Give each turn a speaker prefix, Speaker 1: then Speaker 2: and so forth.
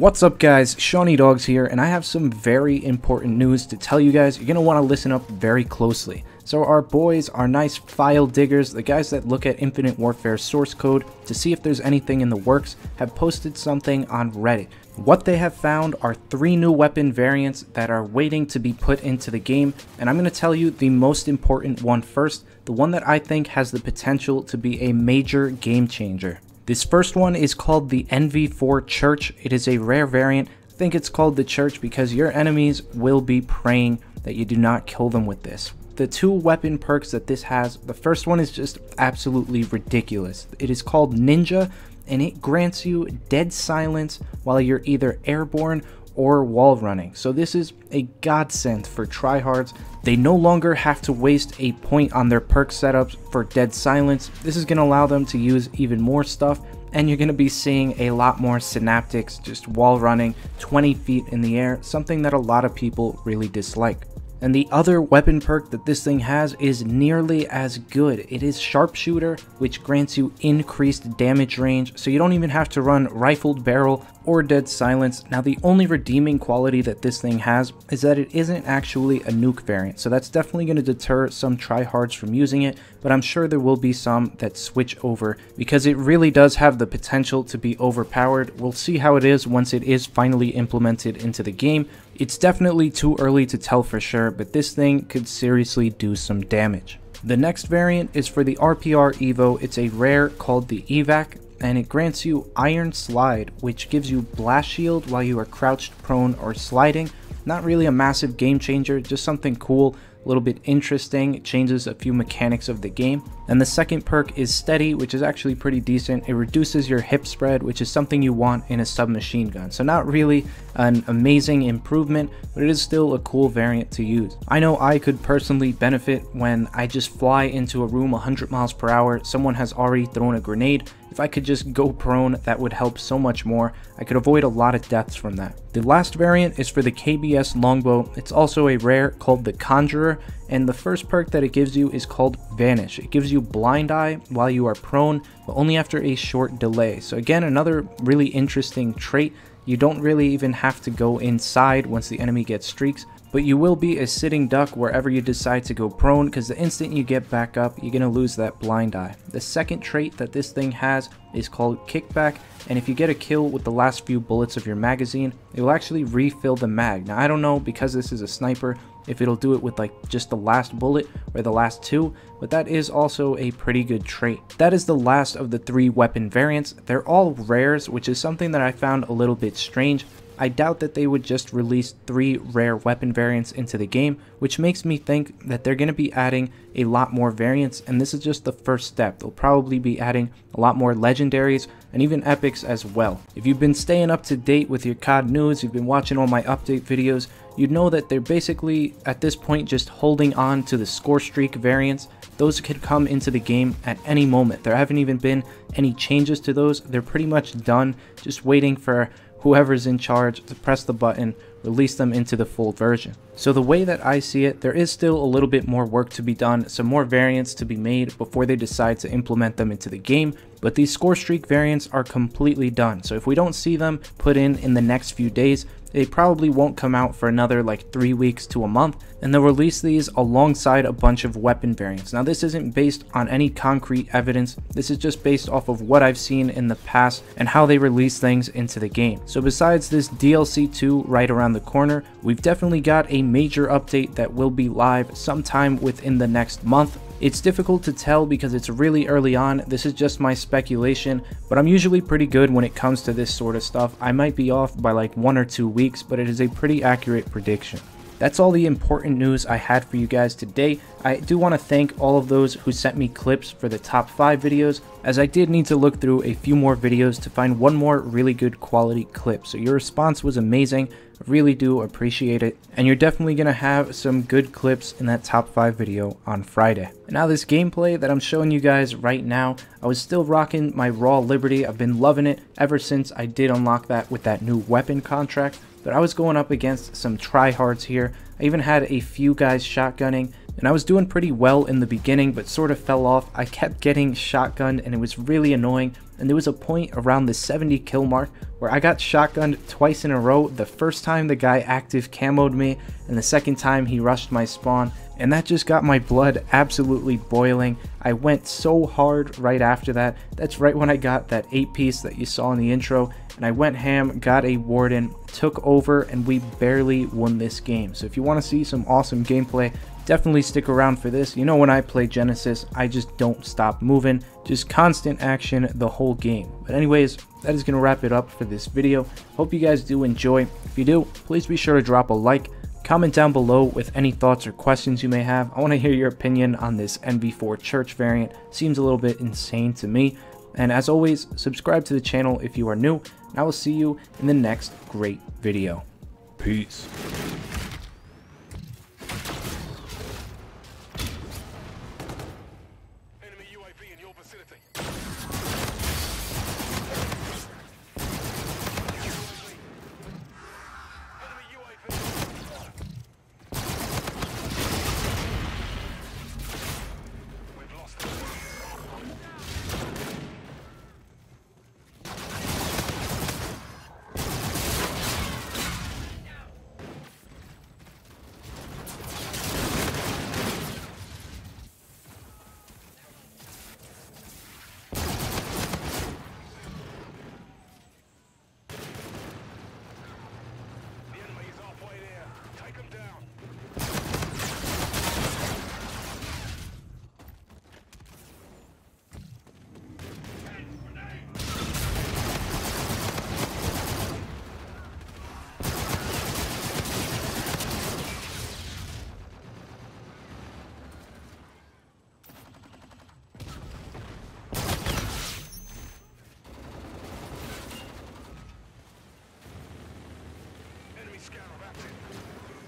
Speaker 1: What's up guys, Shawnee Dogs here, and I have some very important news to tell you guys. You're going to want to listen up very closely. So our boys, our nice file diggers, the guys that look at Infinite Warfare source code to see if there's anything in the works, have posted something on Reddit. What they have found are 3 new weapon variants that are waiting to be put into the game, and I'm going to tell you the most important one first, the one that I think has the potential to be a major game changer. This first one is called the NV4 Church. It is a rare variant. I think it's called the Church because your enemies will be praying that you do not kill them with this. The 2 weapon perks that this has, the first one is just absolutely ridiculous. It is called Ninja, and it grants you dead silence while you're either airborne or wall running. So this is a godsend for tryhards. They no longer have to waste a point on their perk setups for dead silence. This is going to allow them to use even more stuff, and you're going to be seeing a lot more synaptics, just wall running 20 feet in the air, something that a lot of people really dislike. And the other weapon perk that this thing has is nearly as good. It is Sharpshooter, which grants you increased damage range, so you don't even have to run rifled barrel or dead silence. Now the only redeeming quality that this thing has is that it isn't actually a nuke variant, so that's definitely going to deter some tryhards from using it, but I'm sure there will be some that switch over because it really does have the potential to be overpowered. We'll see how it is once it is finally implemented into the game. It's definitely too early to tell for sure, but this thing could seriously do some damage. The next variant is for the RPR Evo. It's a rare called the EVAC, and it grants you Iron Slide, which gives you blast shield while you are crouched, prone, or sliding. Not really a massive game changer, just something cool, a little bit interesting. It changes a few mechanics of the game. And the second perk is Steady, which is actually pretty decent. It reduces your hip spread, which is something you want in a submachine gun. So not really an amazing improvement, but it is still a cool variant to use. I know I could personally benefit when I just fly into a room 100 miles per hour. Someone has already thrown a grenade. If I could just go prone, that would help so much more. I could avoid a lot of deaths from that. The last variant is for the KBS longbow. It's also a rare called the Conjurer, and the first perk that it gives you is called Vanish. It gives you blind eye while you are prone, but only after a short delay. So again, another really interesting trait. You don't really even have to go inside once the enemy gets streaks, but you will be a sitting duck wherever you decide to go prone, because the instant you get back up, you're going to lose that blind eye. The second trait that this thing has is called Kickback, and if you get a kill with the last few bullets of your magazine, it will actually refill the mag. Now I don't know, because this is a sniper, if it'll do it with like just the last bullet or the last 2, but that is also a pretty good trait. That is the last of the 3 weapon variants. They're all rares, which is something that I found a little bit strange. I doubt that they would just release 3 rare weapon variants into the game, which makes me think that they're going to be adding a lot more variants, and this is just the first step. They'll probably be adding a lot more legendaries and even epics as well. If you've been staying up to date with your COD news, you've been watching all my update videos, you'd know that they're basically at this point just holding on to the score streak variants. Those could come into the game at any moment. There haven't even been any changes to those. They're pretty much done, just waiting for whoever's in charge to press the button, release them into the full version. So the way that I see it, there is still a little bit more work to be done, some more variants to be made before they decide to implement them into the game, but these score streak variants are completely done. So if we don't see them put in the next few days, they probably won't come out for another like 3 weeks to a month, and they'll release these alongside a bunch of weapon variants. Now this isn't based on any concrete evidence, this is just based off of what I've seen in the past and how they release things into the game. So besides this DLC 2 right around the corner, we've definitely got a major update that will be live sometime within the next month. It's difficult to tell because it's really early on. This is just my speculation, but I'm usually pretty good when it comes to this sort of stuff. I might be off by like 1 or 2 weeks, but it is a pretty accurate prediction. That's all the important news I had for you guys today. I do want to thank all of those who sent me clips for the top 5 videos, as I did need to look through a few more videos to find one more really good quality clip. So your response was amazing. I really do appreciate it, and you're definitely going to have some good clips in that top 5 video on Friday. And now this gameplay that I'm showing you guys right now, I was still rocking my Raw Liberty. I've been loving it ever since I did unlock that with that new weapon contract, but I was going up against some tryhards here. I even had a few guys shotgunning, and I was doing pretty well in the beginning but sort of fell off. I kept getting shotgunned and it was really annoying, and there was a point around the 70 kill mark where I got shotgunned twice in a row. The first time the guy active camoed me, and the second time he rushed my spawn, and that just got my blood absolutely boiling. I went so hard right after that. That's right when I got that 8-piece that you saw in the intro, and I went ham, got a warden, took over, and we barely won this game. So if you want to see some awesome gameplay, definitely stick around for this. You know, when I play Genesis, I just don't stop moving, just constant action the whole game. But anyways, that is going to wrap it up for this video. Hope you guys do enjoy. If you do, please be sure to drop a like, comment down below with any thoughts or questions you may have. I want to hear your opinion on this NV4 Church variant. Seems a little bit insane to me. And as always, subscribe to the channel if you are new, and I will see you in the next great video. Peace.
Speaker 2: Enemy UAV in your vicinity. Enemy UAV. We've lost it. The enemy is halfway there. Take them down. Enemy scanner active.